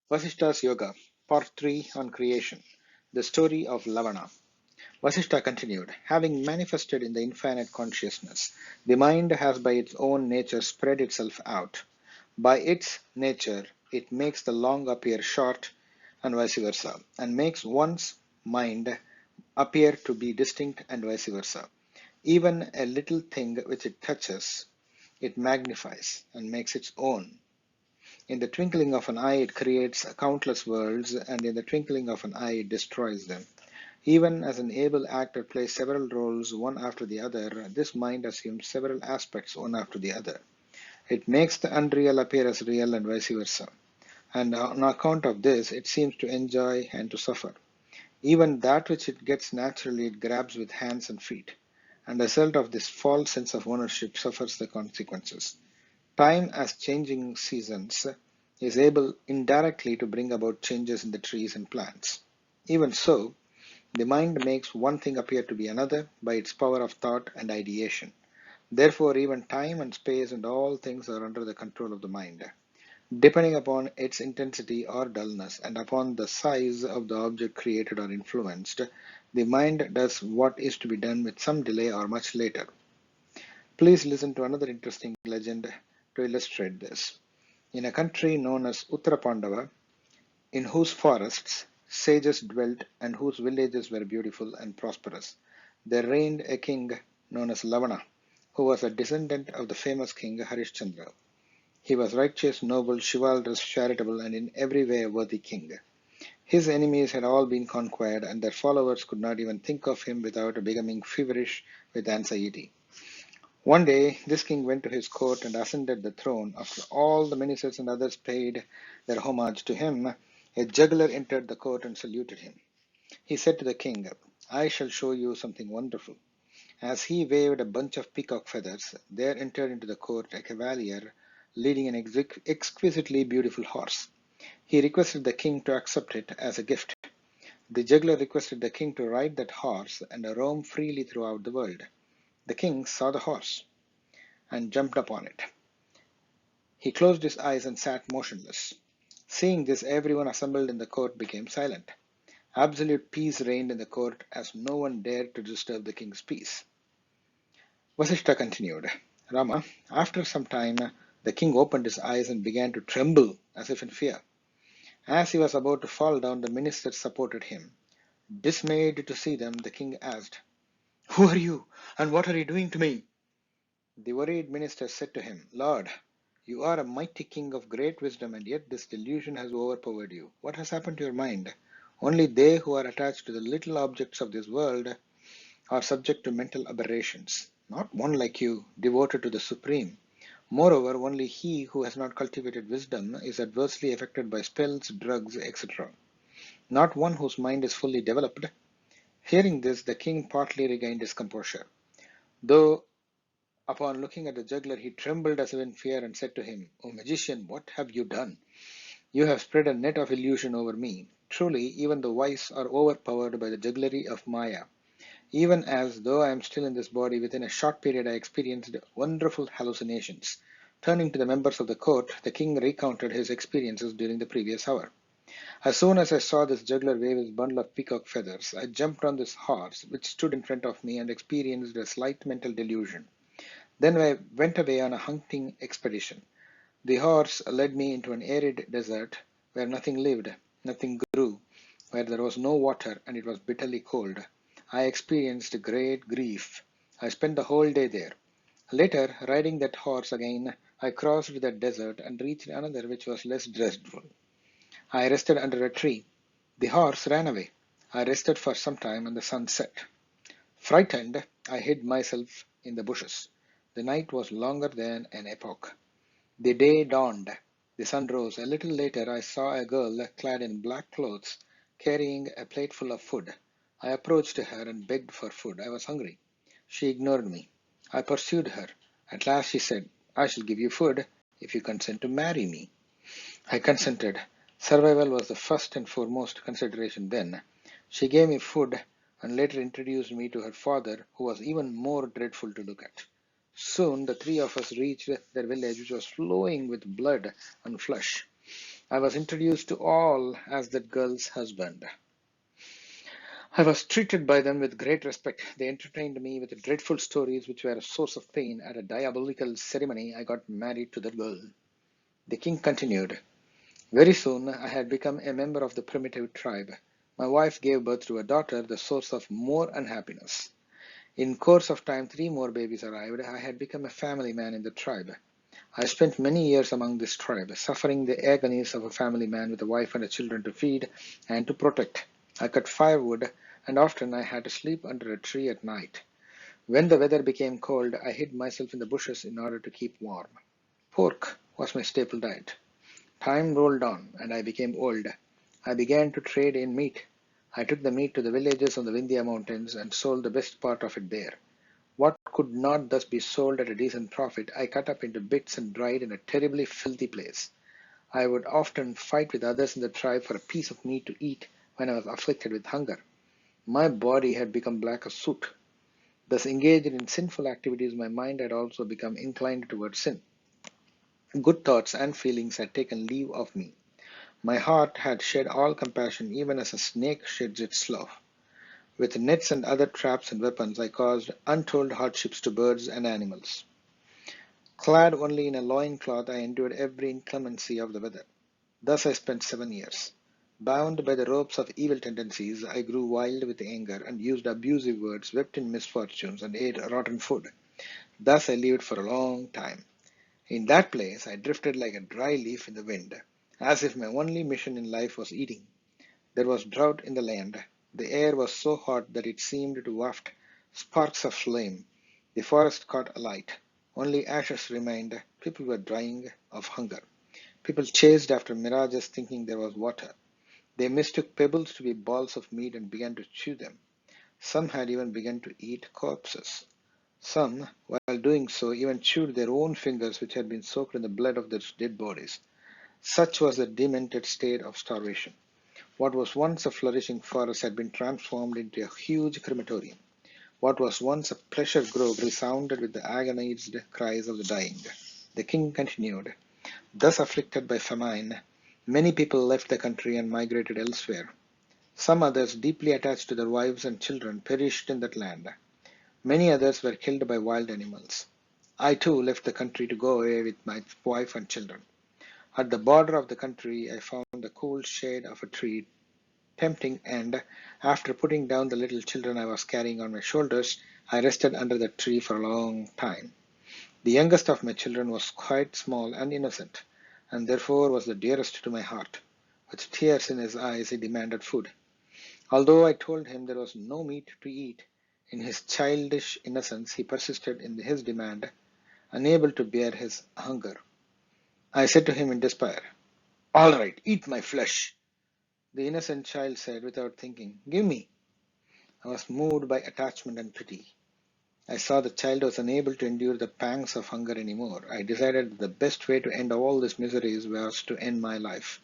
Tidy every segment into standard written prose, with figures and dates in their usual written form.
Vasishta's Yoga, Part 3 on Creation, the story of Lavana. Vasishta continued, having manifested in the infinite consciousness, the mind has by its own nature spread itself out. By its nature, it makes the long appear short and vice versa, and makes one's mind appear to be distinct and vice versa. Even a little thing which it touches, it magnifies and makes its own. In the twinkling of an eye, it creates countless worlds, and in the twinkling of an eye, it destroys them. Even as an able actor plays several roles one after the other, this mind assumes several aspects one after the other. It makes the unreal appear as real and vice versa. And on account of this, it seems to enjoy and to suffer. Even that which it gets naturally, it grabs with hands and feet. And the result of this false sense of ownership suffers the consequences. Time as changing seasons is able indirectly to bring about changes in the trees and plants. Even so, the mind makes one thing appear to be another by its power of thought and ideation. Therefore, even time and space and all things are under the control of the mind. Depending upon its intensity or dullness and upon the size of the object created or influenced, the mind does what is to be done with some delay or much later. Please listen to another interesting legend to illustrate this. In a country known as Uttara Pandava, in whose forests sages dwelt and whose villages were beautiful and prosperous, there reigned a king known as Lavana, who was a descendant of the famous king Harishchandra. He was righteous, noble, chivalrous, charitable, and in every way a worthy king. His enemies had all been conquered, and their followers could not even think of him without becoming feverish with anxiety. One day this king went to his court and ascended the throne. After all the ministers and others paid their homage to him, a juggler entered the court and saluted him. He said to the king, "I shall show you something wonderful." As he waved a bunch of peacock feathers, there entered into the court a cavalier leading an exquisitely beautiful horse. He requested the king to accept it as a gift. The juggler requested the king to ride that horse and roam freely throughout the world. The king saw the horse and jumped upon it. He closed his eyes and sat motionless. Seeing this, everyone assembled in the court became silent. Absolute peace reigned in the court as no one dared to disturb the king's peace. Vasishta continued, Rama, after some time, the king opened his eyes and began to tremble as if in fear. As he was about to fall down, the ministers supported him. Dismayed to see them, the king asked, "Who are you, and what are you doing to me?" The worried minister said to him, "Lord, you are a mighty king of great wisdom, and yet this delusion has overpowered you. What has happened to your mind? Only they who are attached to the little objects of this world are subject to mental aberrations, not one like you, devoted to the Supreme. Moreover, only he who has not cultivated wisdom is adversely affected by spells, drugs, etc. Not one whose mind is fully developed." Hearing this, the king partly regained his composure. Though upon looking at the juggler, he trembled as if in fear and said to him, "O magician, what have you done? You have spread a net of illusion over me. Truly, even the wise are overpowered by the jugglery of Maya. Even as though I am still in this body, within a short period I experienced wonderful hallucinations." Turning to the members of the court, the king recounted his experiences during the previous hour. "As soon as I saw this juggler wave his bundle of peacock feathers, I jumped on this horse which stood in front of me and experienced a slight mental delusion. Then I went away on a hunting expedition. The horse led me into an arid desert where nothing lived, nothing grew, where there was no water, and it was bitterly cold. I experienced great grief. I spent the whole day there. Later, riding that horse again, I crossed that desert and reached another which was less dreadful. I rested under a tree. The horse ran away. I rested for some time and the sun set. Frightened, I hid myself in the bushes. The night was longer than an epoch. The day dawned. The sun rose. A little later I saw a girl clad in black clothes carrying a plateful of food. I approached her and begged for food. I was hungry. She ignored me. I pursued her. At last she said, "I shall give you food if you consent to marry me." I consented. Survival was the first and foremost consideration then. She gave me food and later introduced me to her father, who was even more dreadful to look at. Soon the three of us reached their village, which was flowing with blood and flesh. I was introduced to all as that girl's husband. I was treated by them with great respect. They entertained me with dreadful stories which were a source of pain. At a diabolical ceremony, I got married to the girl. The king continued. Very soon, I had become a member of the primitive tribe. My wife gave birth to a daughter, the source of more unhappiness. In course of time, 3 more babies arrived. I had become a family man in the tribe. I spent many years among this tribe, suffering the agonies of a family man with a wife and children to feed and to protect. I cut firewood, and often I had to sleep under a tree at night. When the weather became cold, I hid myself in the bushes in order to keep warm. Pork was my staple diet. Time rolled on, and I became old. I began to trade in meat. I took the meat to the villages on the Vindhya mountains and sold the best part of it there. What could not thus be sold at a decent profit, I cut up into bits and dried in a terribly filthy place. I would often fight with others in the tribe for a piece of meat to eat when I was afflicted with hunger. My body had become black as soot. Thus engaged in sinful activities, my mind had also become inclined towards sin. Good thoughts and feelings had taken leave of me. My heart had shed all compassion, even as a snake sheds its slough. With nets and other traps and weapons, I caused untold hardships to birds and animals. Clad only in a loin cloth, I endured every inclemency of the weather. Thus I spent 7 years. Bound by the ropes of evil tendencies, I grew wild with anger and used abusive words, wept in misfortunes, and ate rotten food. Thus I lived for a long time. In that place, I drifted like a dry leaf in the wind, as if my only mission in life was eating. There was drought in the land. The air was so hot that it seemed to waft sparks of flame. The forest caught alight. Only ashes remained. People were dying of hunger. People chased after mirages thinking there was water. They mistook pebbles to be balls of meat and began to chew them. Some had even begun to eat corpses. Some, while doing so, even chewed their own fingers which had been soaked in the blood of their dead bodies. Such was the demented state of starvation. What was once a flourishing forest had been transformed into a huge crematorium. What was once a pleasure grove resounded with the agonized cries of the dying. The king continued. Thus afflicted by famine, many people left the country and migrated elsewhere. Some others, deeply attached to their wives and children, perished in that land. Many others were killed by wild animals. I too left the country to go away with my wife and children. At the border of the country, I found the cool shade of a tree tempting, and after putting down the little children I was carrying on my shoulders, I rested under the tree for a long time. The youngest of my children was quite small and innocent, and therefore was the dearest to my heart. With tears in his eyes, he demanded food. Although I told him there was no meat to eat, in his childish innocence he persisted in his demand, unable to bear his hunger. I said to him in despair, "All right, eat my flesh." The innocent child said without thinking, "Give me." I was moved by attachment and pity. I saw the child was unable to endure the pangs of hunger anymore. I decided that the best way to end all these miseries was to end my life.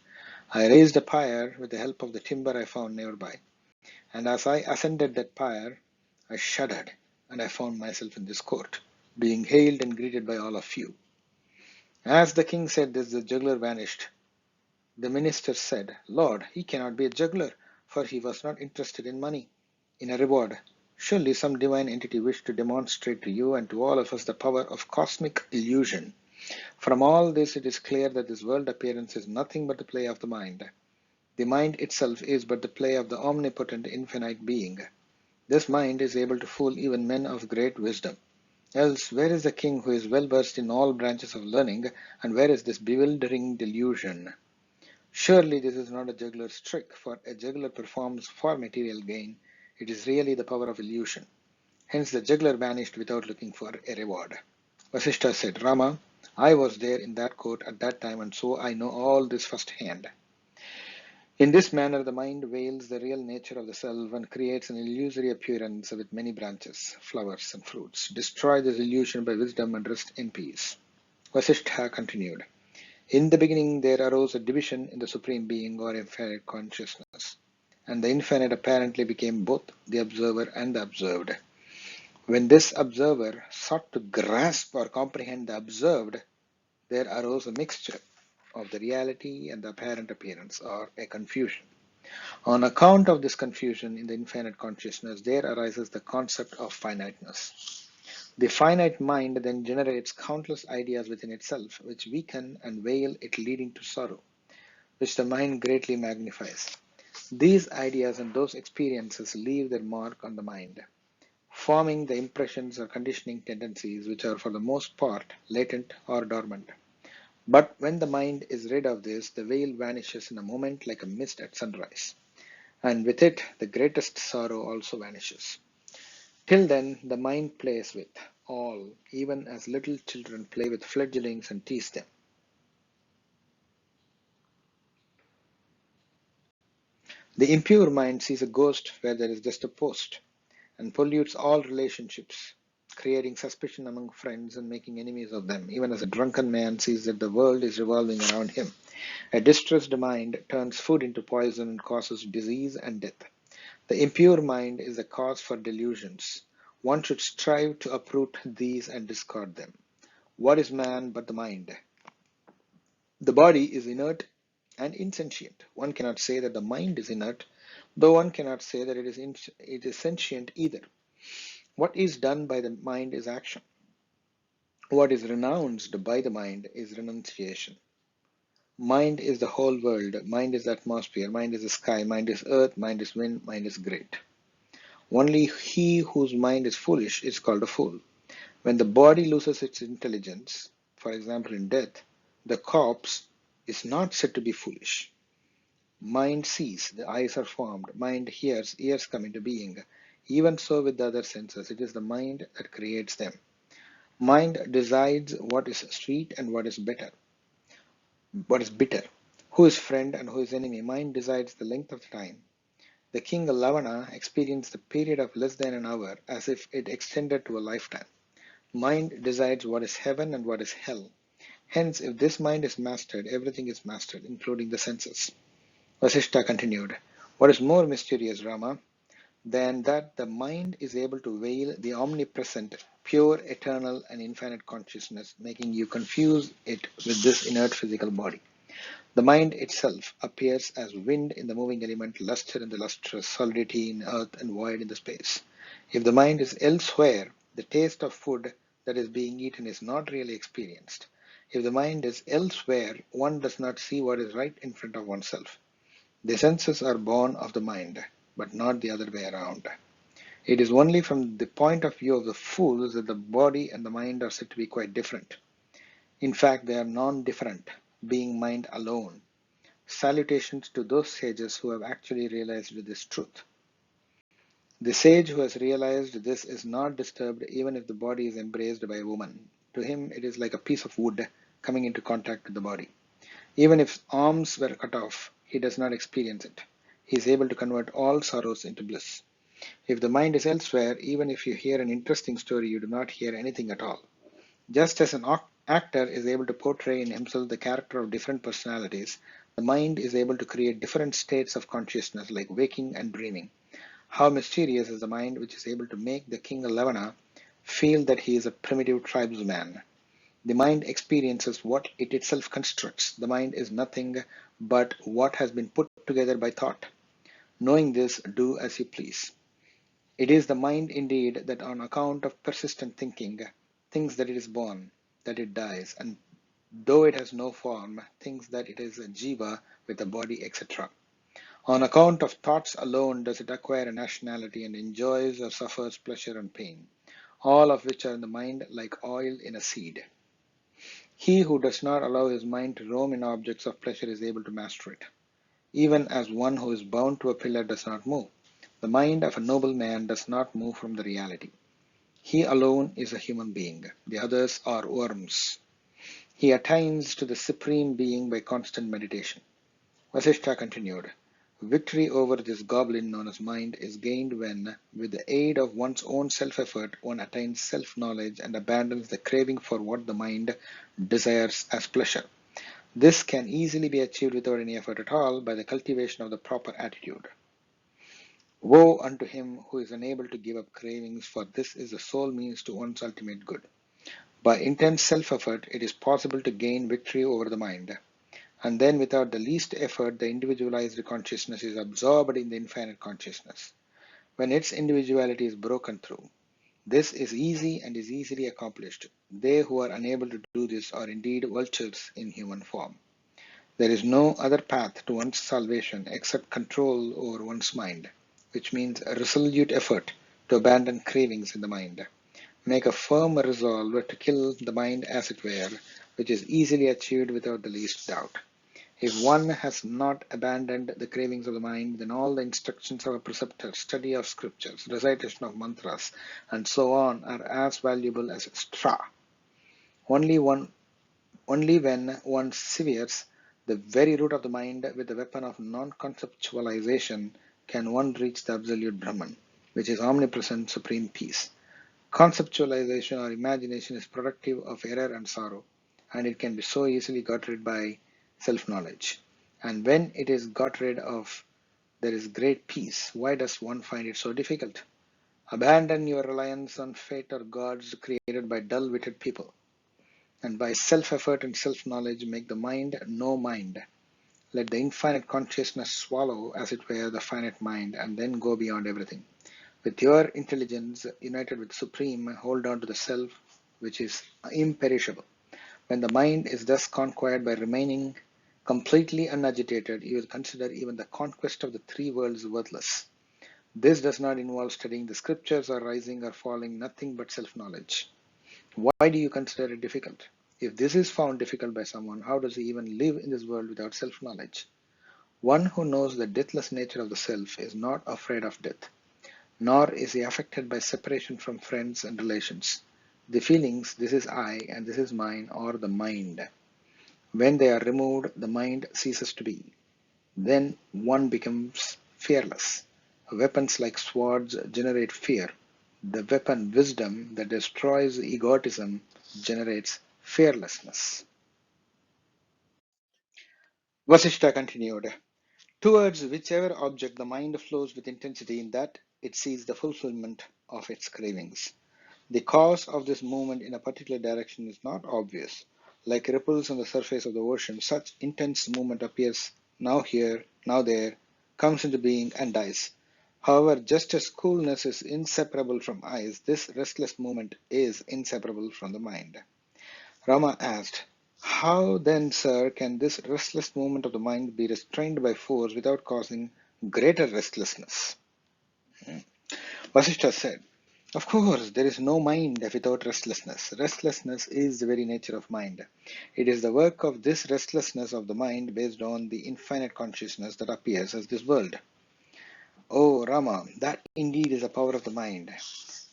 I raised a pyre with the help of the timber I found nearby, and as I ascended that pyre, I shuddered, and I found myself in this court, being hailed and greeted by all of you. As the king said this, the juggler vanished. The minister said, "Lord, he cannot be a juggler, for he was not interested in money, in a reward. Surely some divine entity wished to demonstrate to you and to all of us the power of cosmic illusion. From all this it is clear that this world appearance is nothing but the play of the mind. The mind itself is but the play of the omnipotent infinite being. This mind is able to fool even men of great wisdom. Else, where is the king who is well versed in all branches of learning, and where is this bewildering delusion? Surely this is not a juggler's trick, for a juggler performs for material gain. It is really the power of illusion." Hence the juggler vanished without looking for a reward. Vasishta said, "Rama, I was there in that court at that time, and so I know all this firsthand. In this manner, the mind veils the real nature of the self and creates an illusory appearance with many branches, flowers, and fruits. Destroy this illusion by wisdom and rest in peace." Vasishtha continued. In the beginning, there arose a division in the Supreme Being or infinite consciousness, and the infinite apparently became both the observer and the observed. When this observer sought to grasp or comprehend the observed, there arose a mixture. of the reality and the apparent appearance, or a confusion. On account of this confusion in the infinite consciousness, there arises the concept of finiteness. The finite mind then generates countless ideas within itself, which weaken and veil it, leading to sorrow, which the mind greatly magnifies. These ideas and those experiences leave their mark on the mind, forming the impressions or conditioning tendencies which are for the most part latent or dormant. But when the mind is rid of this, the veil vanishes in a moment like a mist at sunrise, and with it the greatest sorrow also vanishes. Till then, the mind plays with all, even as little children play with fledglings and tease them. The impure mind sees a ghost where there is just a post, and pollutes all relationships, creating suspicion among friends and making enemies of them, even as a drunken man sees that the world is revolving around him. A distressed mind turns food into poison and causes disease and death. The impure mind is the cause for delusions. One should strive to uproot these and discard them. What is man but the mind? The body is inert and insentient. One cannot say that the mind is inert, though one cannot say that it is sentient either. What is done by the mind is action. What is renounced by the mind is renunciation. Mind is the whole world. Mind is the atmosphere. Mind is the sky. Mind is earth. Mind is wind. Mind is great. Only he whose mind is foolish is called a fool. When the body loses its intelligence, for example in death, the corpse is not said to be foolish. Mind sees, the eyes are formed, mind hears, ears come into being. Even so with the other senses, it is the mind that creates them. Mind decides what is sweet and what is bitter. Who is friend and who is enemy. Mind decides the length of time. The king Lavana experienced a period of less than an hour as if it extended to a lifetime. Mind decides what is heaven and what is hell. Hence, if this mind is mastered, everything is mastered, including the senses. Vasishta continued, what is more mysterious, Rama, than that the mind is able to veil the omnipresent, pure, eternal, and infinite consciousness, making you confuse it with this inert physical body. The mind itself appears as wind in the moving element, luster in the lustrous, solidity in earth, and void in the space. If the mind is elsewhere, the taste of food that is being eaten is not really experienced. If the mind is elsewhere, one does not see what is right in front of oneself. The senses are born of the mind, but not the other way around. It is only from the point of view of the fools that the body and the mind are said to be quite different. In fact, they are non-different, being mind alone. Salutations to those sages who have actually realized this truth. The sage who has realized this is not disturbed even if the body is embraced by a woman. To him, it is like a piece of wood coming into contact with the body. Even if arms were cut off, he does not experience it. He is able to convert all sorrows into bliss. If the mind is elsewhere, even if you hear an interesting story, you do not hear anything at all. Just as an actor is able to portray in himself the character of different personalities, the mind is able to create different states of consciousness like waking and dreaming. How mysterious is the mind which is able to make the king Lavana feel that he is a primitive tribesman. The mind experiences what it itself constructs. The mind is nothing but what has been put together by thought. Knowing this, do as you please. It is the mind indeed that on account of persistent thinking, thinks that it is born, that it dies, and though it has no form, thinks that it is a jiva with a body, etc. On account of thoughts alone does it acquire a nationality and enjoys or suffers pleasure and pain, all of which are in the mind like oil in a seed. He who does not allow his mind to roam in objects of pleasure is able to master it, even as one who is bound to a pillar does not move. The mind of a noble man does not move from the reality. He alone is a human being. The others are worms. He attains to the Supreme Being by constant meditation. Vasishta continued, victory over this goblin known as mind is gained when, with the aid of one's own self-effort, one attains self-knowledge and abandons the craving for what the mind desires as pleasure. This can easily be achieved without any effort at all by the cultivation of the proper attitude. Woe unto him who is unable to give up cravings, for this is the sole means to one's ultimate good. By intense self-effort, it is possible to gain victory over the mind. And then, without the least effort, the individualized consciousness is absorbed in the infinite consciousness. When its individuality is broken through, this is easy and is easily accomplished. They who are unable to do this are indeed vultures in human form. There is no other path to one's salvation except control over one's mind, which means a resolute effort to abandon cravings in the mind. Make a firm resolve to kill the mind as it were, which is easily achieved without the least doubt. If one has not abandoned the cravings of the mind, then all the instructions of a preceptor, study of scriptures, recitation of mantras, and so on are as valuable as straw. Only when one severes the very root of the mind with the weapon of non-conceptualization can one reach the absolute Brahman, which is omnipresent supreme peace. Conceptualization or imagination is productive of error and sorrow, and it can be so easily got rid by self-knowledge. And when it is got rid of, there is great peace. Why does one find it so difficult? Abandon your reliance on fate or gods created by dull-witted people, and by self-effort and self-knowledge make the mind no mind. Let the infinite consciousness swallow, as it were, the finite mind, and then go beyond everything. With your intelligence united with Supreme, hold on to the self which is imperishable. When the mind is thus conquered by remaining completely unagitated, you will consider even the conquest of the three worlds worthless. This does not involve studying the scriptures or rising or falling, nothing but self-knowledge. Why do you consider it difficult? If this is found difficult by someone, how does he even live in this world without self-knowledge? One who knows the deathless nature of the self is not afraid of death, nor is he affected by separation from friends and relations. The feelings, this is I and this is mine, or the mind. When they are removed, the mind ceases to be. Then one becomes fearless. Weapons like swords generate fear. The weapon wisdom that destroys egotism generates fearlessness. Vasishta continued. Towards whichever object the mind flows with intensity, in that it sees the fulfillment of its cravings. The cause of this movement in a particular direction is not obvious. Like ripples on the surface of the ocean, such intense movement appears now here, now there, comes into being and dies. However, just as coolness is inseparable from ice, this restless movement is inseparable from the mind. Rama asked, how then, sir, can this restless movement of the mind be restrained by force without causing greater restlessness? Vasishta said, of course, there is no mind without restlessness. Restlessness is the very nature of mind. It is the work of this restlessness of the mind based on the infinite consciousness that appears as this world. Oh, Rama, that indeed is a power of the mind.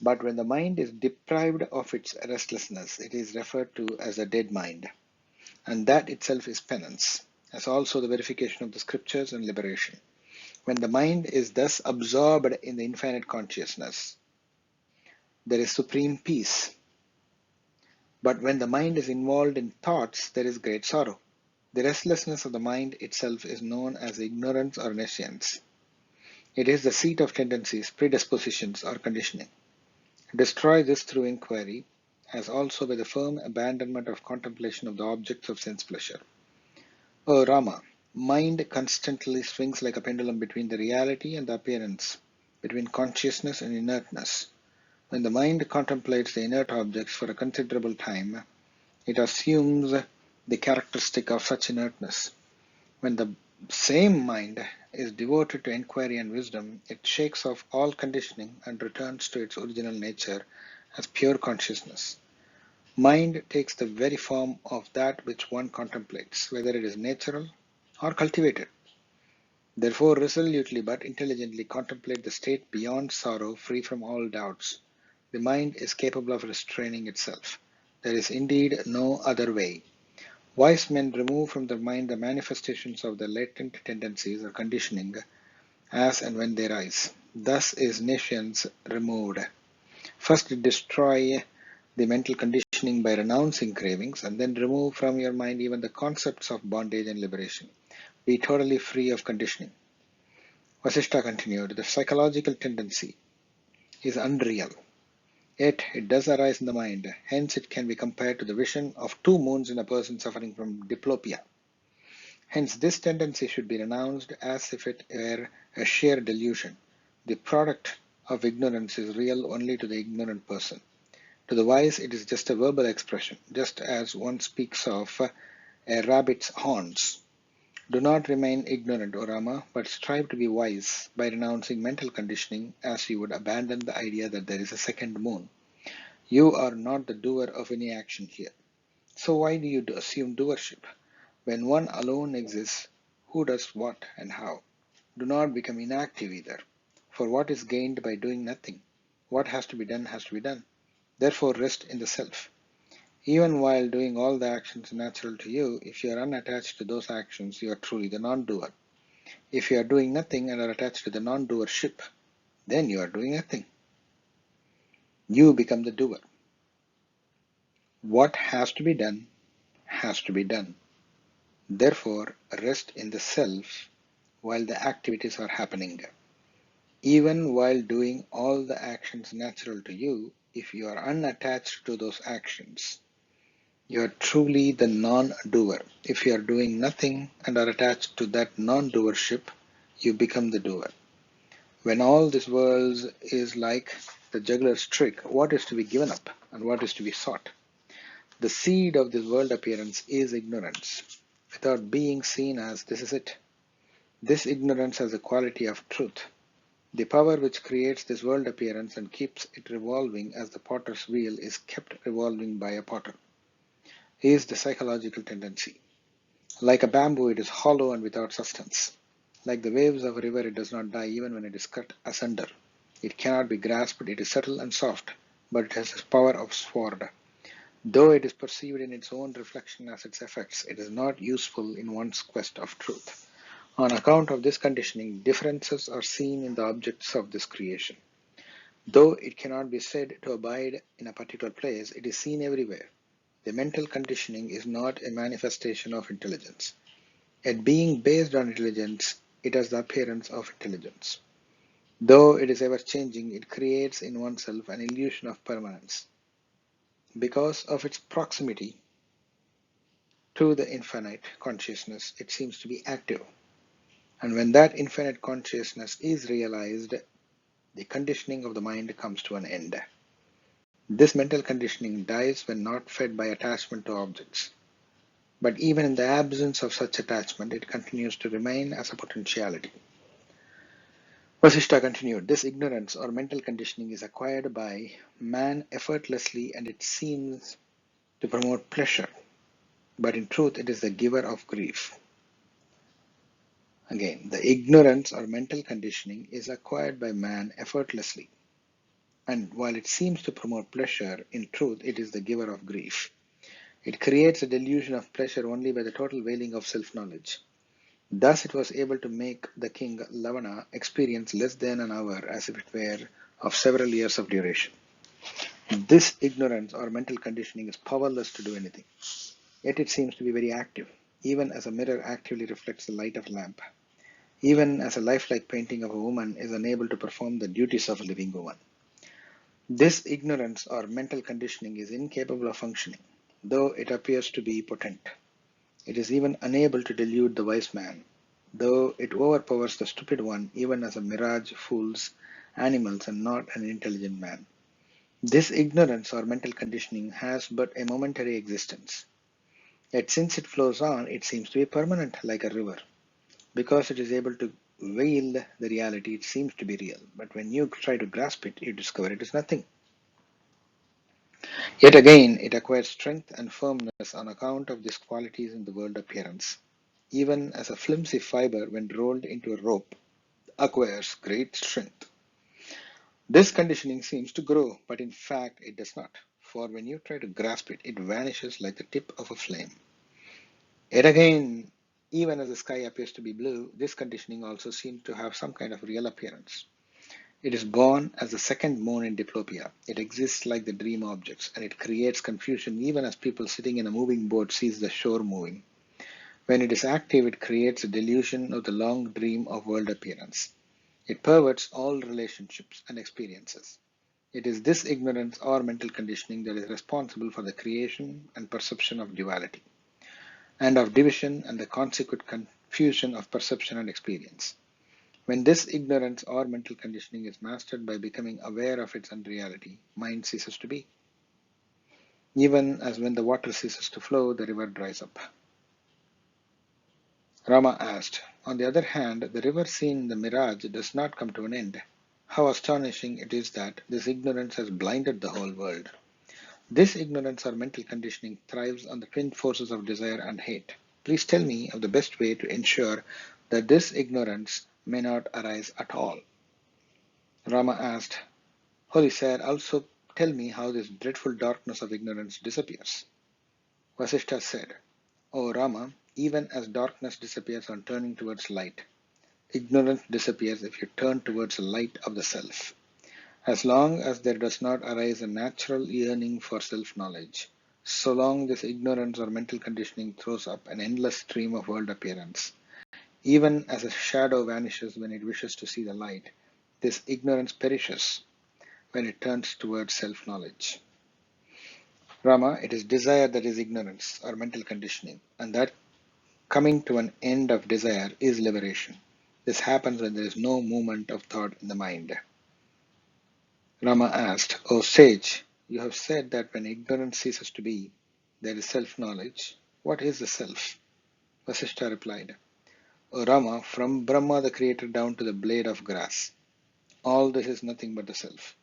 But when the mind is deprived of its restlessness, it is referred to as a dead mind. And that itself is penance, as also the verification of the scriptures and liberation. When the mind is thus absorbed in the infinite consciousness, there is supreme peace. But when the mind is involved in thoughts, there is great sorrow. The restlessness of the mind itself is known as ignorance or nescience. It is the seat of tendencies, predispositions, or conditioning. Destroy this through inquiry, as also by the firm abandonment of contemplation of the objects of sense pleasure. O Rama, mind constantly swings like a pendulum between the reality and the appearance, between consciousness and inertness. When the mind contemplates the inert objects for a considerable time, it assumes the characteristic of such inertness. When the same mind is devoted to inquiry and wisdom, it shakes off all conditioning and returns to its original nature as pure consciousness. Mind takes the very form of that which one contemplates, whether it is natural or cultivated. Therefore, resolutely but intelligently contemplate the state beyond sorrow, free from all doubts. The mind is capable of restraining itself. There is indeed no other way. Wise men remove from the mind the manifestations of the latent tendencies or conditioning as and when they rise. Thus is nescience removed. First destroy the mental conditioning by renouncing cravings, and then remove from your mind even the concepts of bondage and liberation. Be totally free of conditioning. Vasishta continued, the psychological tendency is unreal, yet it does arise in the mind. Hence it can be compared to the vision of two moons in a person suffering from diplopia. Hence, this tendency should be renounced as if it were a sheer delusion. The product of ignorance is real only to the ignorant person. To the wise, it is just a verbal expression, just as one speaks of a rabbit's horns. Do not remain ignorant, O Rama, but strive to be wise by renouncing mental conditioning as you would abandon the idea that there is a second moon. You are not the doer of any action here. So why do you assume doership? When one alone exists, who does what and how? Do not become inactive either. For what is gained by doing nothing? What has to be done has to be done. Therefore, rest in the self. Even while doing all the actions natural to you, if you are unattached to those actions, you are truly the non-doer. If you are doing nothing and are attached to the non-doership, then you are doing nothing. You become the doer. What has to be done has to be done. Therefore, rest in the self while the activities are happening. Even while doing all the actions natural to you, if you are unattached to those actions, you are truly the non-doer. If you are doing nothing and are attached to that non-doership, you become the doer. When all this world is like the juggler's trick, what is to be given up and what is to be sought? The seed of this world appearance is ignorance, without being seen as this is it. This ignorance has the quality of truth. The power which creates this world appearance and keeps it revolving as the potter's wheel is kept revolving by a potter is the psychological tendency. Like a bamboo, it is hollow and without substance. Like the waves of a river, it does not die even when it is cut asunder. It cannot be grasped, it is subtle and soft, but it has the power of sword. Though it is perceived in its own reflection as its effects, it is not useful in one's quest of truth. On account of this conditioning, differences are seen in the objects of this creation. Though it cannot be said to abide in a particular place, it is seen everywhere. The mental conditioning is not a manifestation of intelligence. At being based on intelligence, it has the appearance of intelligence. Though it is ever changing, it creates in oneself an illusion of permanence. Because of its proximity to the infinite consciousness, it seems to be active. And when that infinite consciousness is realized, the conditioning of the mind comes to an end. This mental conditioning dies when not fed by attachment to objects. But even in the absence of such attachment, it continues to remain as a potentiality. Vasishta continued, this ignorance or mental conditioning is acquired by man effortlessly and it seems to promote pleasure, but in truth it is the giver of grief. Again, the ignorance or mental conditioning is acquired by man effortlessly, and while it seems to promote pleasure, in truth it is the giver of grief. It creates a delusion of pleasure only by the total veiling of self-knowledge. Thus it was able to make the king Lavana experience less than an hour as if it were of several years of duration. This ignorance or mental conditioning is powerless to do anything, yet it seems to be very active, even as a mirror actively reflects the light of a lamp, even as a lifelike painting of a woman is unable to perform the duties of a living woman. This ignorance or mental conditioning is incapable of functioning, though it appears to be potent. It is even unable to delude the wise man, though it overpowers the stupid one even as a mirage fools animals and not an intelligent man. This ignorance or mental conditioning has but a momentary existence. Yet since it flows on, it seems to be permanent like a river. Because it is able to veil the reality, it seems to be real. But when you try to grasp it, you discover it is nothing. Yet again, it acquires strength and firmness on account of these qualities in the world appearance. Even as a flimsy fiber, when rolled into a rope, acquires great strength. This conditioning seems to grow, but in fact it does not, for when you try to grasp it, it vanishes like the tip of a flame. Yet again, even as the sky appears to be blue, this conditioning also seems to have some kind of real appearance. It is born as the second moon in diplopia. It exists like the dream objects, and it creates confusion even as people sitting in a moving boat sees the shore moving. When it is active, it creates a delusion of the long dream of world appearance. It perverts all relationships and experiences. It is this ignorance or mental conditioning that is responsible for the creation and perception of duality. and of division and the consequent confusion of perception and experience. When this ignorance or mental conditioning is mastered by becoming aware of its unreality, mind ceases to be. Even as when the water ceases to flow, the river dries up. Rama asked, on the other hand, the river seen in the mirage does not come to an end. How astonishing it is that this ignorance has blinded the whole world. This ignorance or mental conditioning thrives on the twin forces of desire and hate. Please tell me of the best way to ensure that this ignorance may not arise at all. Rama asked, Holy Sir, also tell me how this dreadful darkness of ignorance disappears. Vasishta said, O Rama, even as darkness disappears on turning towards light, ignorance disappears if you turn towards the light of the self. As long as there does not arise a natural yearning for self-knowledge, so long this ignorance or mental conditioning throws up an endless stream of world appearance. Even as a shadow vanishes when it wishes to see the light, this ignorance perishes when it turns towards self-knowledge. Rama, it is desire that is ignorance or mental conditioning, and that coming to an end of desire is liberation. This happens when there is no movement of thought in the mind. Rama asked, O sage, you have said that when ignorance ceases to be, there is self-knowledge. What is the self? Vasishta replied, O Rama, from Brahma the creator down to the blade of grass, all this is nothing but the self.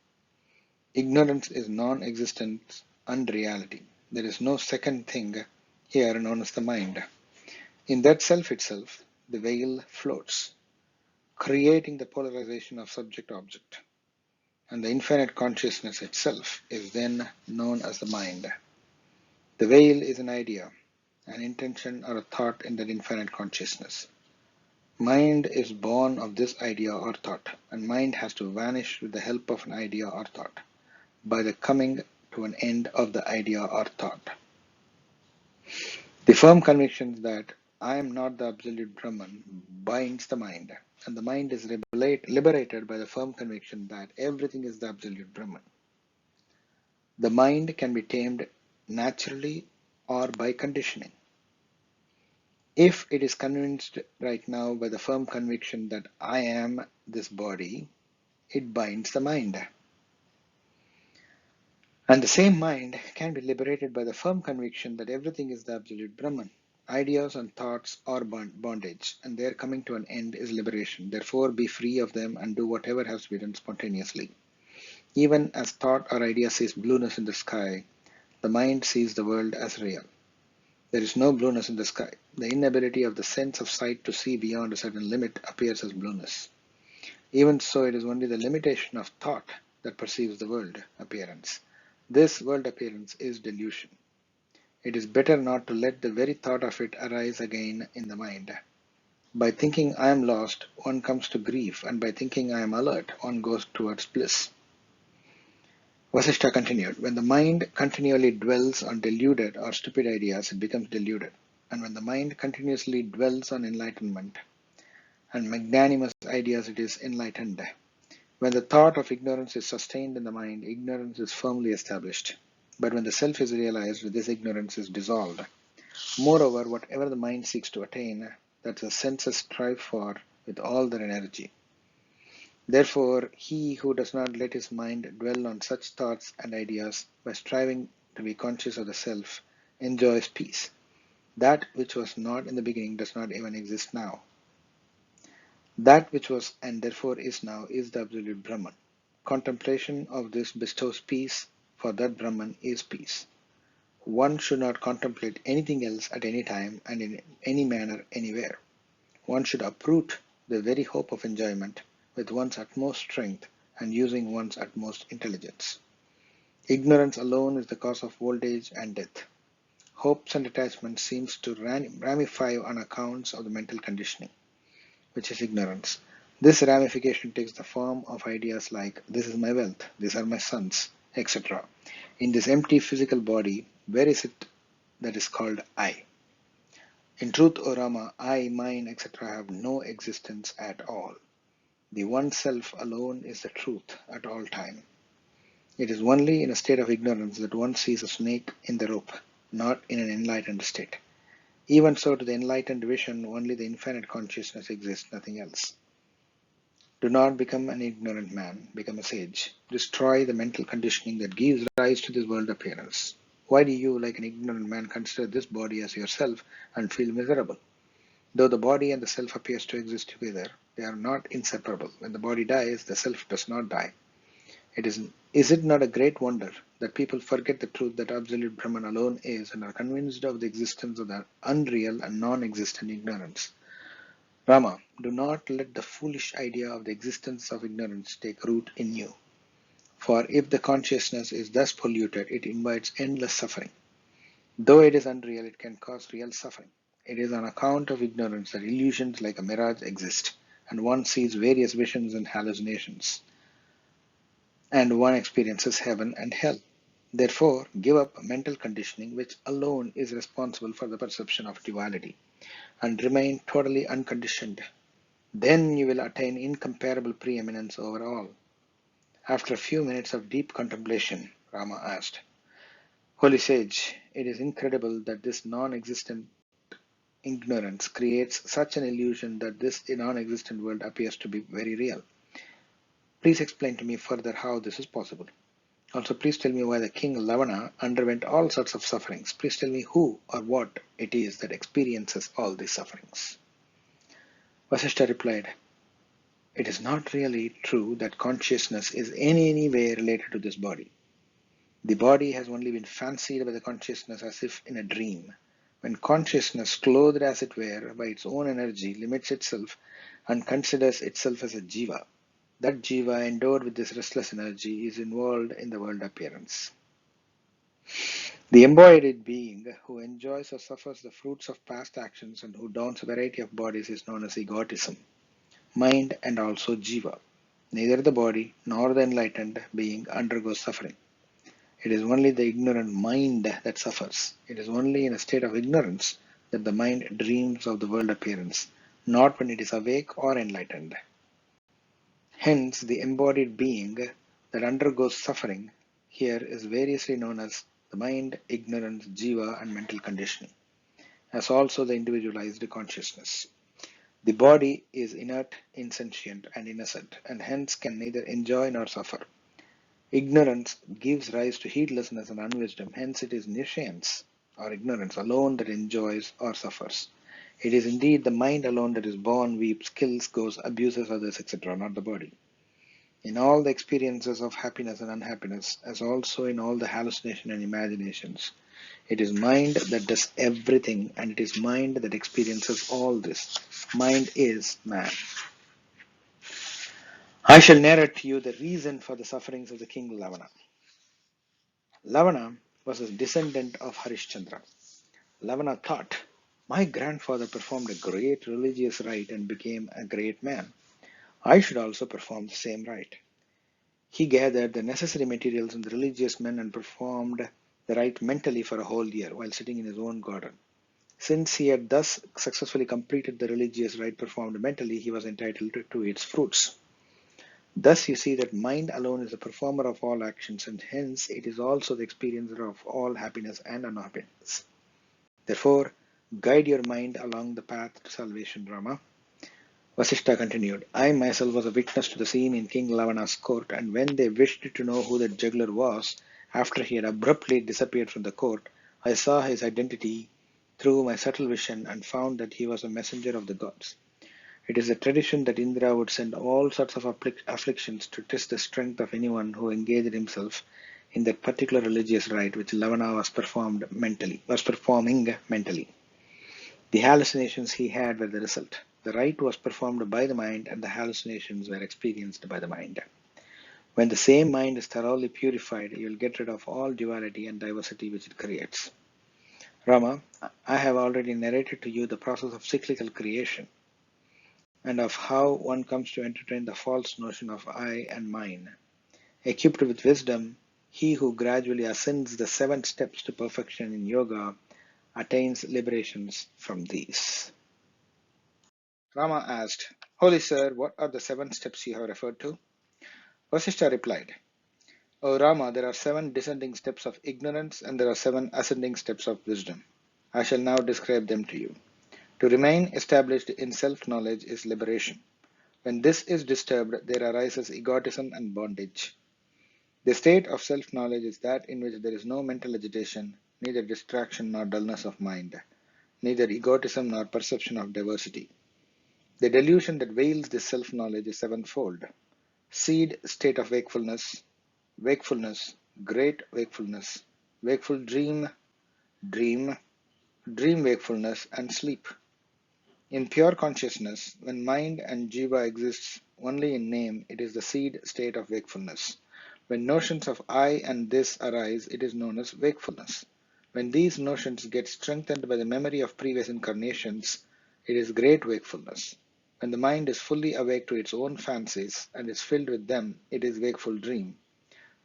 Ignorance is non-existence and reality. There is no second thing here known as the mind. In that self itself, the veil floats, creating the polarization of subject-object. And the infinite consciousness itself is then known as the mind. The veil is an idea, an intention or a thought in that infinite consciousness. Mind is born of this idea or thought, and mind has to vanish with the help of an idea or thought, by the coming to an end of the idea or thought. The firm conviction that I am not the absolute Brahman binds the mind, and the mind is liberated by the firm conviction that everything is the absolute Brahman. The mind can be tamed naturally or by conditioning. If it is convinced right now by the firm conviction that I am this body, it binds the mind. And the same mind can be liberated by the firm conviction that everything is the absolute Brahman. Ideas and thoughts are bondage, and their coming to an end is liberation. Therefore, be free of them and do whatever has to be done spontaneously. Even as thought or idea sees blueness in the sky, the mind sees the world as real. There is no blueness in the sky. The inability of the sense of sight to see beyond a certain limit appears as blueness. Even so, it is only the limitation of thought that perceives the world appearance. This world appearance is delusion. It is better not to let the very thought of it arise again in the mind. By thinking I am lost, one comes to grief, and by thinking I am alert, one goes towards bliss. Vasishta continued, when the mind continually dwells on deluded or stupid ideas, it becomes deluded. And when the mind continuously dwells on enlightenment and magnanimous ideas, it is enlightened. When the thought of ignorance is sustained in the mind, ignorance is firmly established. But when the self is realized, this ignorance is dissolved. Moreover, whatever the mind seeks to attain, that the senses strive for with all their energy. Therefore, he who does not let his mind dwell on such thoughts and ideas by striving to be conscious of the self enjoys peace. That which was not in the beginning does not even exist now. That which was and therefore is now is the absolute Brahman. Contemplation of this bestows peace, for that Brahman is peace. One should not contemplate anything else at any time and in any manner anywhere. One should uproot the very hope of enjoyment with one's utmost strength and using one's utmost intelligence. Ignorance alone is the cause of old age and death. Hopes and attachments seems to ramify on accounts of the mental conditioning, which is ignorance. This ramification takes the form of ideas like, this is my wealth, these are my sons, etc. In this empty physical body, where is it that is called I? In truth, O Rama, I, mine, etc. have no existence at all. The one self alone is the truth at all time. It is only in a state of ignorance that one sees a snake in the rope, not in an enlightened state. Even so, to the enlightened vision, only the infinite consciousness exists, nothing else. Do not become an ignorant man, become a sage. Destroy the mental conditioning that gives rise to this world appearance. Why do you, like an ignorant man, consider this body as yourself and feel miserable? Though the body and the self appears to exist together, they are not inseparable. When the body dies, the self does not die. Is it not a great wonder that people forget the truth that absolute Brahman alone is and are convinced of the existence of the unreal and non-existent ignorance? Rama, do not let the foolish idea of the existence of ignorance take root in you. For if the consciousness is thus polluted, it invites endless suffering. Though it is unreal, it can cause real suffering. It is on account of ignorance that illusions like a mirage exist, and one sees various visions and hallucinations, and one experiences heaven and hell. Therefore, give up mental conditioning which alone is responsible for the perception of duality, and remain totally unconditioned. Then you will attain incomparable preeminence over all. After a few minutes of deep contemplation, Rama asked, Holy sage, it is incredible that this non-existent ignorance creates such an illusion that this non-existent world appears to be very real. Please explain to me further how this is possible. Also, please tell me why the king Lavana underwent all sorts of sufferings. Please tell me who or what it is that experiences all these sufferings. Vasishta replied, It is not really true that consciousness is in any way related to this body. The body has only been fancied by the consciousness as if in a dream. When consciousness, clothed as it were by its own energy, limits itself and considers itself as a jiva, that jiva endowed with this restless energy is involved in the world appearance. The embodied being who enjoys or suffers the fruits of past actions and who dons a variety of bodies is known as egotism, mind and also jiva. Neither the body nor the enlightened being undergoes suffering. It is only the ignorant mind that suffers. It is only in a state of ignorance that the mind dreams of the world appearance, not when it is awake or enlightened. Hence, the embodied being that undergoes suffering here is variously known as the mind, ignorance, jiva, and mental conditioning, as also the individualized consciousness. The body is inert, insentient, and innocent, and hence can neither enjoy nor suffer. Ignorance gives rise to heedlessness and unwisdom, hence it is nescience or ignorance alone that enjoys or suffers. It is indeed the mind alone that is born, weeps, kills, goes, abuses others, etc., not the body. In all the experiences of happiness and unhappiness, as also in all the hallucination and imaginations, it is mind that does everything, and it is mind that experiences all this. Mind is man. I shall narrate to you the reason for the sufferings of the king Lavana. Lavana was a descendant of Harishchandra. Lavana thought, my grandfather performed a great religious rite and became a great man. I should also perform the same rite. He gathered the necessary materials and the religious men and performed the rite mentally for a whole year while sitting in his own garden. Since he had thus successfully completed the religious rite performed mentally, he was entitled to its fruits. Thus you see that mind alone is the performer of all actions, and hence it is also the experiencer of all happiness and unhappiness. Therefore, guide your mind along the path to salvation, Rama. Vasishta continued, I myself was a witness to the scene in King Lavana's court, and when they wished to know who that juggler was, after he had abruptly disappeared from the court, I saw his identity through my subtle vision and found that he was a messenger of the gods. It is a tradition that Indra would send all sorts of afflictions to test the strength of anyone who engaged himself in that particular religious rite which Lavana was performing mentally. The hallucinations he had were the result. The rite was performed by the mind and the hallucinations were experienced by the mind. When the same mind is thoroughly purified, you will get rid of all duality and diversity which it creates. Rama, I have already narrated to you the process of cyclical creation and of how one comes to entertain the false notion of I and mine. Equipped with wisdom, he who gradually ascends the 7 steps to perfection in yoga attains liberations from these. Rama asked, Holy Sir, what are the 7 steps you have referred to? Vasishta replied, O Rama, there are 7 descending steps of ignorance and there are 7 ascending steps of wisdom. I shall now describe them to you. To remain established in self-knowledge is liberation. When this is disturbed, there arises egotism and bondage. The state of self-knowledge is that in which there is no mental agitation, neither distraction nor dullness of mind, neither egotism nor perception of diversity. The delusion that veils this self-knowledge is sevenfold. Seed state of wakefulness, great wakefulness, wakeful dream, dream, dream wakefulness, and sleep. In pure consciousness, when mind and jiva exists only in name, it is the seed state of wakefulness. When notions of I and this arise, it is known as wakefulness. When these notions get strengthened by the memory of previous incarnations, it is great wakefulness. When the mind is fully awake to its own fancies and is filled with them, it is wakeful dream.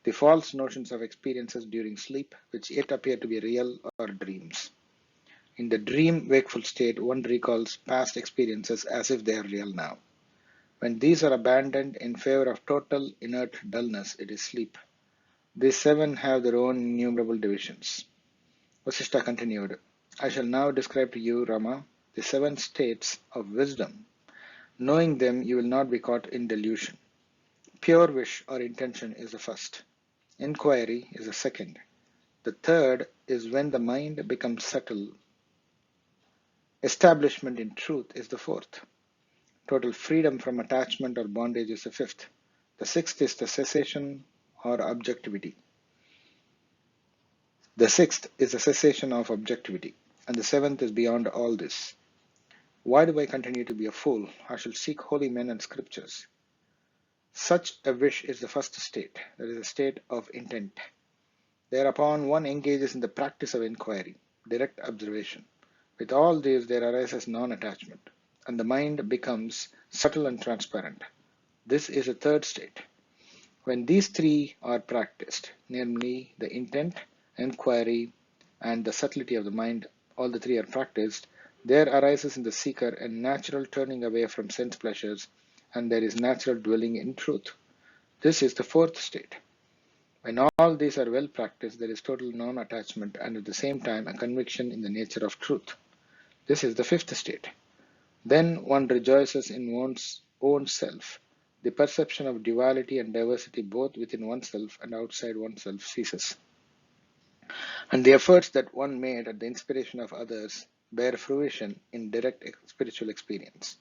The false notions of experiences during sleep, which yet appear to be real, are dreams. In the dream wakeful state, one recalls past experiences as if they are real now. When these are abandoned in favor of total inert dullness, it is sleep. These seven have their own innumerable divisions. Vasishta continued, I shall now describe to you, Rama, the seven states of wisdom. Knowing them, you will not be caught in delusion. Pure wish or intention is the first. Inquiry is the second. The third is when the mind becomes subtle. Establishment in truth is the fourth. Total freedom from attachment or bondage is the fifth. The sixth is the cessation or objectivity. The sixth is the cessation of objectivity. And the seventh is beyond all this. Why do I continue to be a fool? I shall seek holy men and scriptures. Such a wish is the first state, that is a state of intent. Thereupon one engages in the practice of inquiry, direct observation. With all these there arises non-attachment, and the mind becomes subtle and transparent. This is a third state. When these three are practiced, namely the intent, inquiry, and the subtlety of the mind, all the three are practiced, there arises in the seeker a natural turning away from sense pleasures, and there is natural dwelling in truth. This is the fourth state. When all these are well practiced, there is total non-attachment and at the same time a conviction in the nature of truth. This is the fifth state. Then one rejoices in one's own self. The perception of duality and diversity both within oneself and outside oneself ceases. And the efforts that one made at the inspiration of others bear fruition in direct spiritual experience.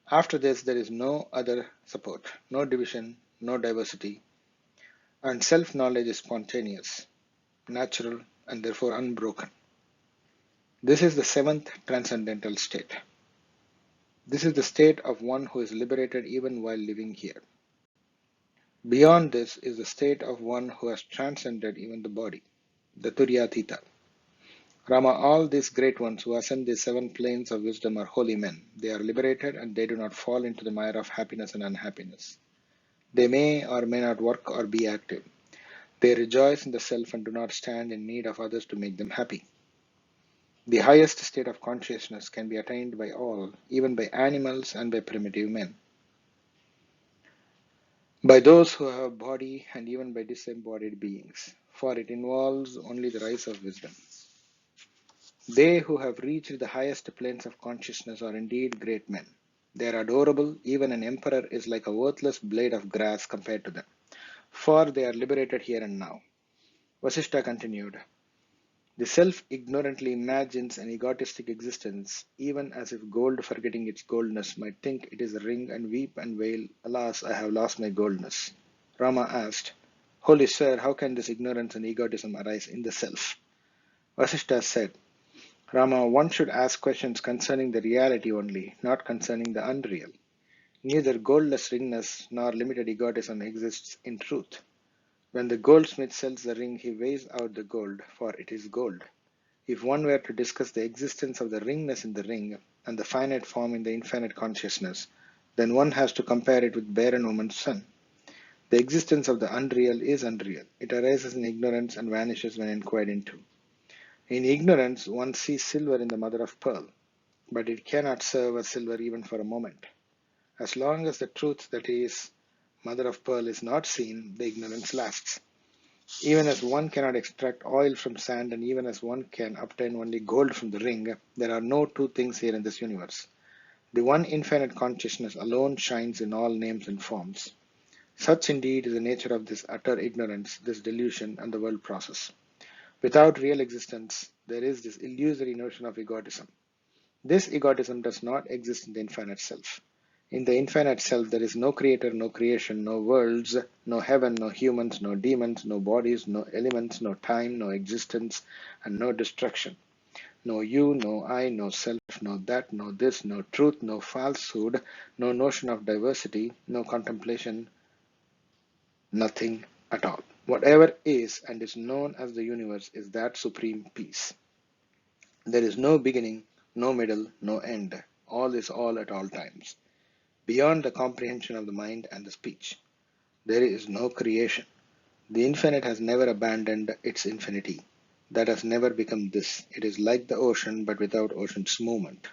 After this, there is no other support, no division, no diversity, and self-knowledge is spontaneous, natural, and therefore unbroken. This is the seventh transcendental state. This is the state of one who is liberated even while living here. Beyond this is the state of one who has transcended even the body, the Turyatita. Rama, all these great ones who ascend the seven planes of wisdom are holy men. They are liberated and they do not fall into the mire of happiness and unhappiness. They may or may not work or be active. They rejoice in the self and do not stand in need of others to make them happy. The highest state of consciousness can be attained by all, even by animals and by primitive men. By those who have a body and even by disembodied beings, for it involves only the rise of wisdom. They who have reached the highest planes of consciousness are indeed great men. They are adorable, even an emperor is like a worthless blade of grass compared to them, for they are liberated here and now. Vasishta continued, the self ignorantly imagines an egotistic existence, even as if gold forgetting its goldness might think it is a ring and weep and wail, alas, I have lost my goldness. Rama asked, Holy Sir, how can this ignorance and egotism arise in the self? Vasishta said, Rama, one should ask questions concerning the reality only, not concerning the unreal. Neither goldless ringness nor limited egotism exists in truth. When the goldsmith sells the ring, he weighs out the gold, for it is gold. If one were to discuss the existence of the ringness in the ring and the finite form in the infinite consciousness, then one has to compare it with barren woman's son. The existence of the unreal is unreal. It arises in ignorance and vanishes when inquired into. In ignorance, one sees silver in the mother of pearl, but it cannot serve as silver even for a moment. As long as the truth that is mother of pearl is not seen, the ignorance lasts. Even as one cannot extract oil from sand, and even as one can obtain only gold from the ring, there are no two things here in this universe. The one infinite consciousness alone shines in all names and forms. Such indeed is the nature of this utter ignorance, this delusion, and the world process. Without real existence, there is this illusory notion of egotism. This egotism does not exist in the infinite self. In the infinite self, there is no creator, no creation, no worlds, no heaven, no humans, no demons, no bodies, no elements, no time, no existence, and no destruction. No you, no I, no self, no that, no this, no truth, no falsehood, no notion of diversity, no contemplation, nothing at all. Whatever is and is known as the universe is that supreme peace. There is no beginning, no middle, no end. All is all at all times, beyond the comprehension of the mind and the speech. There is no creation. The infinite has never abandoned its infinity. That has never become this. It is like the ocean but without ocean's movement.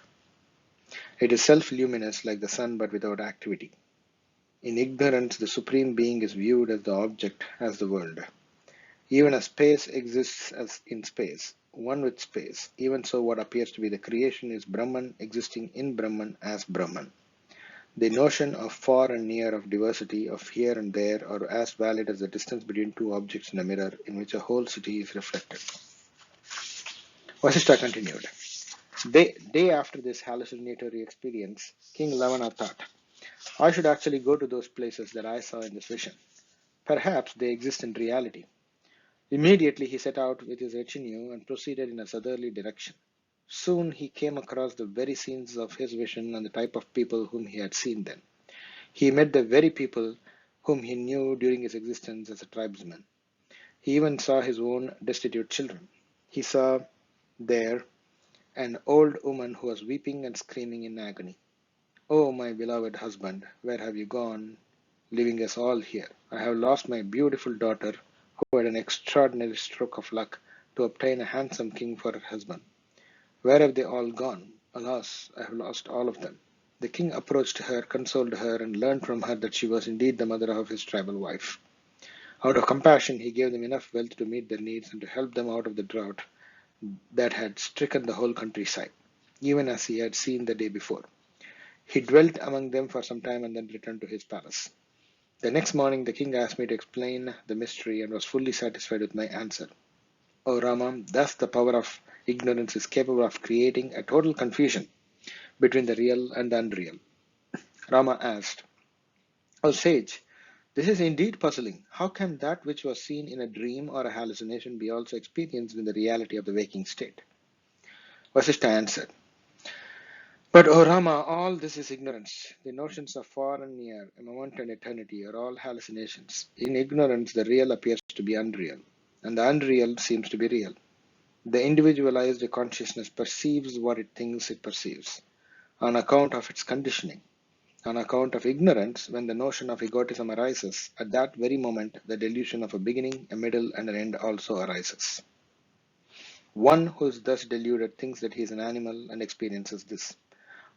It is self-luminous like the sun but without activity. In ignorance, the Supreme Being is viewed as the object, as the world. Even as space exists as in space, one with space, even so what appears to be the creation is Brahman existing in Brahman as Brahman. The notion of far and near, of diversity, of here and there, are as valid as the distance between two objects in a mirror in which a whole city is reflected. Vasishta continued. Day after this hallucinatory experience, King Lavana thought, I should actually go to those places that I saw in this vision. Perhaps they exist in reality. Immediately he set out with his retinue and proceeded in a southerly direction. Soon he came across the very scenes of his vision and the type of people whom he had seen then. He met the very people whom he knew during his existence as a tribesman. He even saw his own destitute children. He saw there an old woman who was weeping and screaming in agony. Oh, my beloved husband, where have you gone, leaving us all here? I have lost my beautiful daughter, who had an extraordinary stroke of luck to obtain a handsome king for her husband. Where have they all gone? Alas, I have lost all of them. The king approached her, consoled her, and learned from her that she was indeed the mother of his tribal wife. Out of compassion, he gave them enough wealth to meet their needs and to help them out of the drought that had stricken the whole countryside, even as he had seen the day before. He dwelt among them for some time and then returned to his palace. The next morning, the king asked me to explain the mystery and was fully satisfied with my answer. O Rama, thus the power of ignorance is capable of creating a total confusion between the real and the unreal. Rama asked, O sage, this is indeed puzzling. How can that which was seen in a dream or a hallucination be also experienced in the reality of the waking state? Vasishta answered, But, O Rama, all this is ignorance. The notions of far and near, a moment and eternity are all hallucinations. In ignorance, the real appears to be unreal, and the unreal seems to be real. The individualized consciousness perceives what it thinks it perceives, on account of its conditioning. On account of ignorance, when the notion of egotism arises, at that very moment the delusion of a beginning, a middle, and an end also arises. One who is thus deluded thinks that he is an animal and experiences this.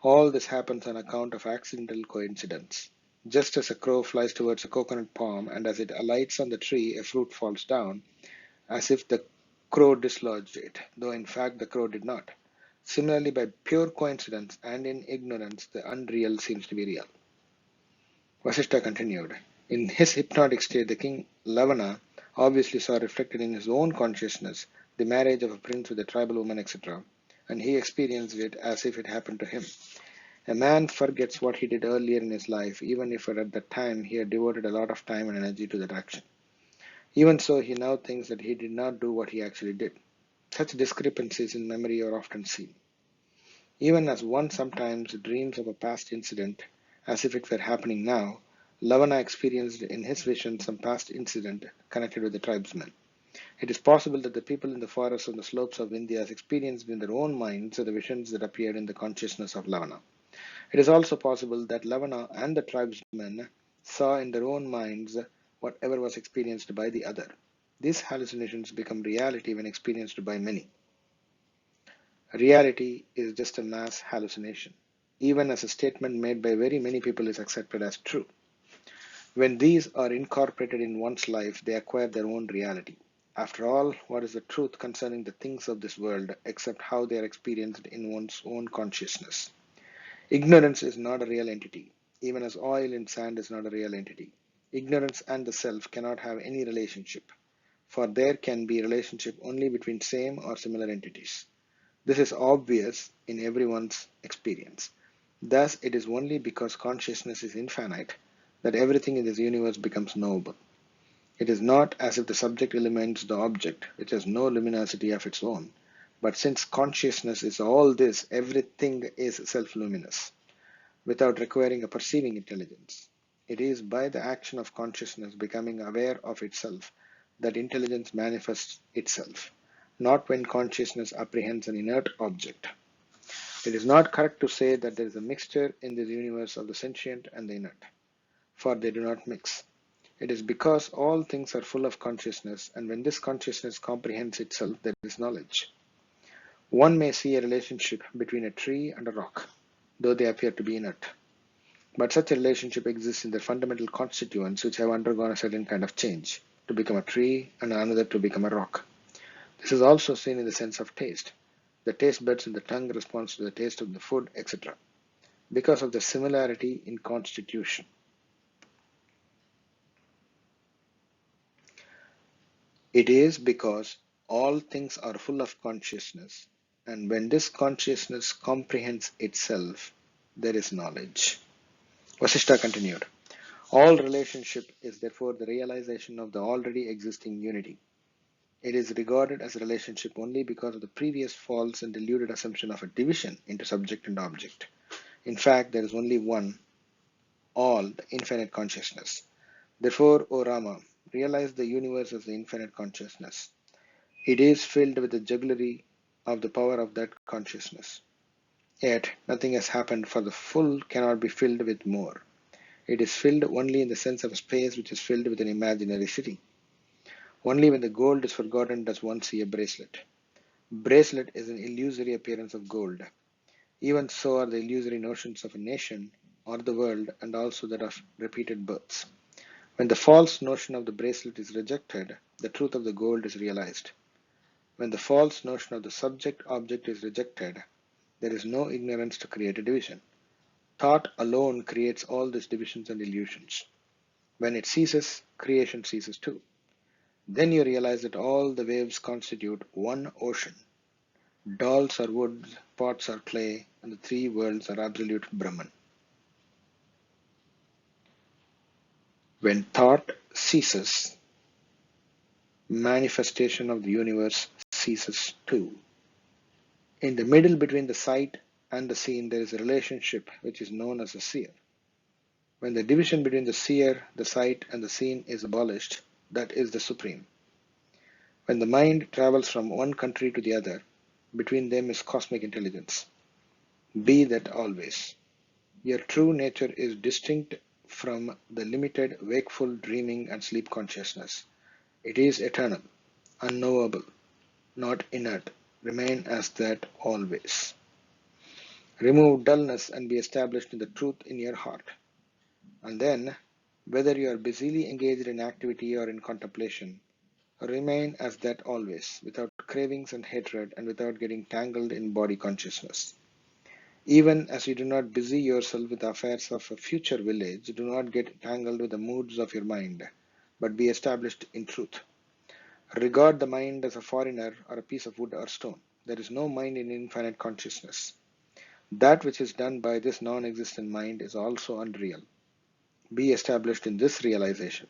All this happens on account of accidental coincidence. Just as a crow flies towards a coconut palm, and as it alights on the tree, a fruit falls down, as if the crow dislodged it, though in fact the crow did not. Similarly, by pure coincidence and in ignorance, the unreal seems to be real. Vasishta continued. In his hypnotic state, the king Lavana obviously saw reflected in his own consciousness the marriage of a prince with a tribal woman, etc., and he experienced it as if it happened to him. A man forgets what he did earlier in his life, even if at that time he had devoted a lot of time and energy to that action. Even so, he now thinks that he did not do what he actually did. Such discrepancies in memory are often seen. Even as one sometimes dreams of a past incident as if it were happening now, Lavana experienced in his vision some past incident connected with the tribesmen. It is possible that the people in the forests on the slopes of India experienced in their own minds the visions that appeared in the consciousness of Lavana. It is also possible that Lavana and the tribesmen saw in their own minds whatever was experienced by the other. These hallucinations become reality when experienced by many. Reality is just a mass hallucination, even as a statement made by very many people is accepted as true. When these are incorporated in one's life, they acquire their own reality. After all, what is the truth concerning the things of this world except how they are experienced in one's own consciousness? Ignorance is not a real entity, even as oil in sand is not a real entity. Ignorance and the self cannot have any relationship, for there can be relationship only between same or similar entities. This is obvious in everyone's experience. Thus, it is only because consciousness is infinite that everything in this universe becomes knowable. It is not as if the subject eliminates the object, which has no luminosity of its own. But since consciousness is all this, everything is self-luminous, without requiring a perceiving intelligence. It is by the action of consciousness becoming aware of itself that intelligence manifests itself, not when consciousness apprehends an inert object. It is not correct to say that there is a mixture in this universe of the sentient and the inert, for they do not mix. It is because all things are full of consciousness, and when this consciousness comprehends itself, there is knowledge. One may see a relationship between a tree and a rock, though they appear to be inert. But such a relationship exists in their fundamental constituents which have undergone a certain kind of change, to become a tree and another to become a rock. This is also seen in the sense of taste. The taste buds in the tongue responds to the taste of the food, etc., because of the similarity in constitution. It is because all things are full of consciousness, and when this consciousness comprehends itself, there is knowledge. Vasishta continued. All relationship is therefore the realization of the already existing unity. It is regarded as a relationship only because of the previous false and deluded assumption of a division into subject and object. In fact, there is only one, all, the infinite consciousness. Therefore, O Rama, realize the universe as the infinite consciousness. It is filled with the jugglery of the power of that consciousness. Yet, nothing has happened, for the full cannot be filled with more. It is filled only in the sense of a space which is filled with an imaginary city. Only when the gold is forgotten does one see a bracelet. Bracelet is an illusory appearance of gold. Even so are the illusory notions of a nation or the world, and also that of repeated births. When the false notion of the bracelet is rejected, the truth of the gold is realized. When the false notion of the subject-object is rejected, there is no ignorance to create a division. Thought alone creates all these divisions and illusions. When it ceases, creation ceases too. Then you realize that all the waves constitute one ocean. Dolls are wood, pots are clay, and the three worlds are absolute Brahman. When thought ceases, manifestation of the universe ceases too. In the middle between the sight and the seen, there is a relationship which is known as a seer. When the division between the seer, the sight, and the seen is abolished, that is the supreme. When the mind travels from one country to the other, between them is cosmic intelligence. Be that always. Your true nature is distinct from the limited wakeful dreaming and sleep consciousness. It is eternal, unknowable, not inert. Remain as that always. Remove dullness and be established in the truth in your heart. And then, whether you are busily engaged in activity or in contemplation, remain as that always, without cravings and hatred and without getting tangled in body consciousness. Even as you do not busy yourself with the affairs of a future village, do not get tangled with the moods of your mind, but be established in truth. Regard the mind as a foreigner or a piece of wood or stone. There is no mind in infinite consciousness. That which is done by this non-existent mind is also unreal. Be established in this realization.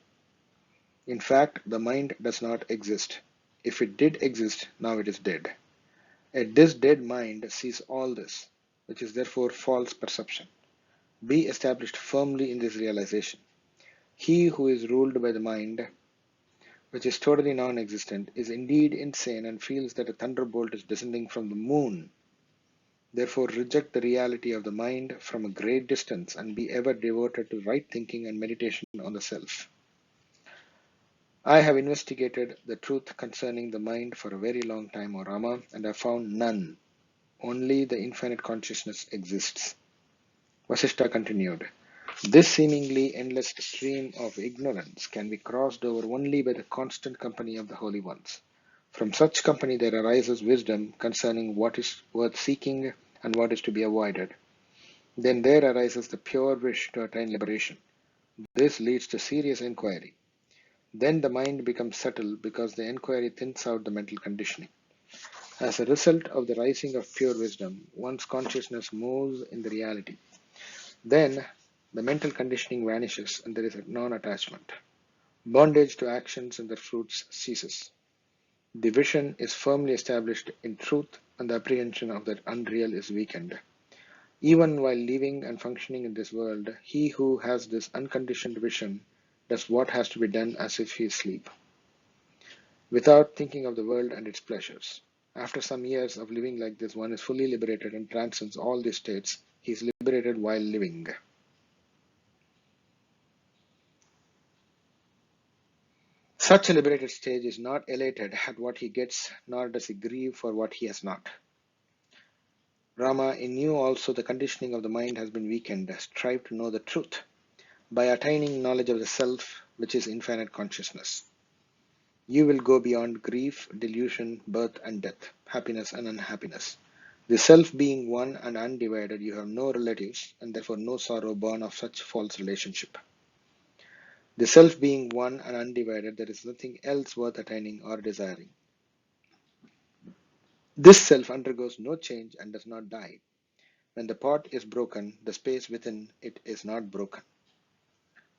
In fact, the mind does not exist. If it did exist, now it is dead. This dead mind sees all this, which is therefore false perception. Be established firmly in this realization. He who is ruled by the mind, which is totally non-existent, is indeed insane and feels that a thunderbolt is descending from the moon. Therefore, reject the reality of the mind from a great distance and be ever devoted to right thinking and meditation on the self. I have investigated the truth concerning the mind for a very long time, O Rama, and have found none. Only the infinite consciousness exists. Vasishta continued. This seemingly endless stream of ignorance can be crossed over only by the constant company of the holy ones. From such company there arises wisdom concerning what is worth seeking and what is to be avoided. Then there arises the pure wish to attain liberation. This leads to serious inquiry. Then the mind becomes subtle because the inquiry thins out the mental conditioning. As a result of the rising of pure wisdom, one's consciousness moves in the reality. Then the mental conditioning vanishes and there is a non-attachment. Bondage to actions and their fruits ceases. The vision is firmly established in truth and the apprehension of the unreal is weakened. Even while living and functioning in this world, he who has this unconditioned vision does what has to be done as if he is asleep, without thinking of the world and its pleasures. After some years of living like this, one is fully liberated and transcends all these states. He is liberated while living. Such a liberated stage is not elated at what he gets, nor does he grieve for what he has not. Rama, in you also the conditioning of the mind has been weakened. Strive to know the truth by attaining knowledge of the self, which is infinite consciousness. You will go beyond grief, delusion, birth and death, happiness and unhappiness. The self being one and undivided, you have no relatives and therefore no sorrow born of such false relationship. The self being one and undivided, there is nothing else worth attaining or desiring. This self undergoes no change and does not die. When the pot is broken, the space within it is not broken.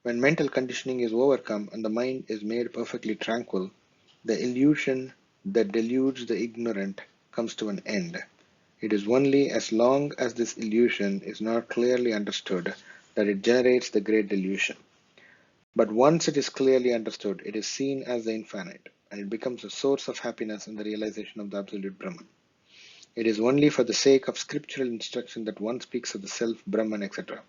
When mental conditioning is overcome and the mind is made perfectly tranquil, the illusion that deludes the ignorant comes to an end. It is only as long as this illusion is not clearly understood that it generates the great delusion. But once it is clearly understood, it is seen as the infinite, and it becomes a source of happiness in the realization of the absolute Brahman. It is only for the sake of scriptural instruction that one speaks of the self, Brahman, etc.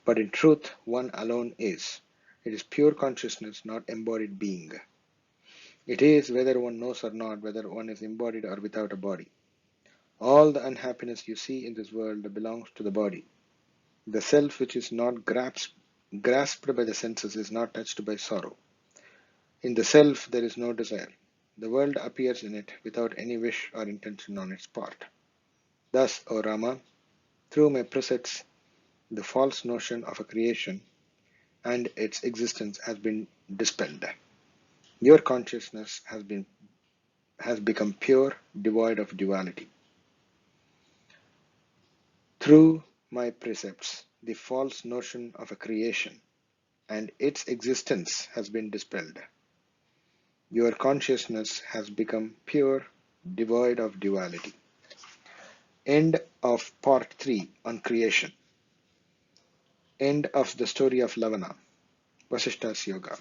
But in truth, one alone is. It is pure consciousness, not embodied being. It is, whether one knows or not, whether one is embodied or without a body. All the unhappiness you see in this world belongs to the body. The self which is not grasped by the senses is not touched by sorrow. In the self there is no desire. The world appears in it without any wish or intention on its part. Thus, O Rama, through my precepts, the false notion of a creation and its existence has been dispelled. Your consciousness has become pure, devoid of duality. Through my precepts, the false notion of a creation and its existence has been dispelled. Your consciousness has become pure, devoid of duality. End of part 3 on creation. End of the story of Lavana, Vasishta's Yoga.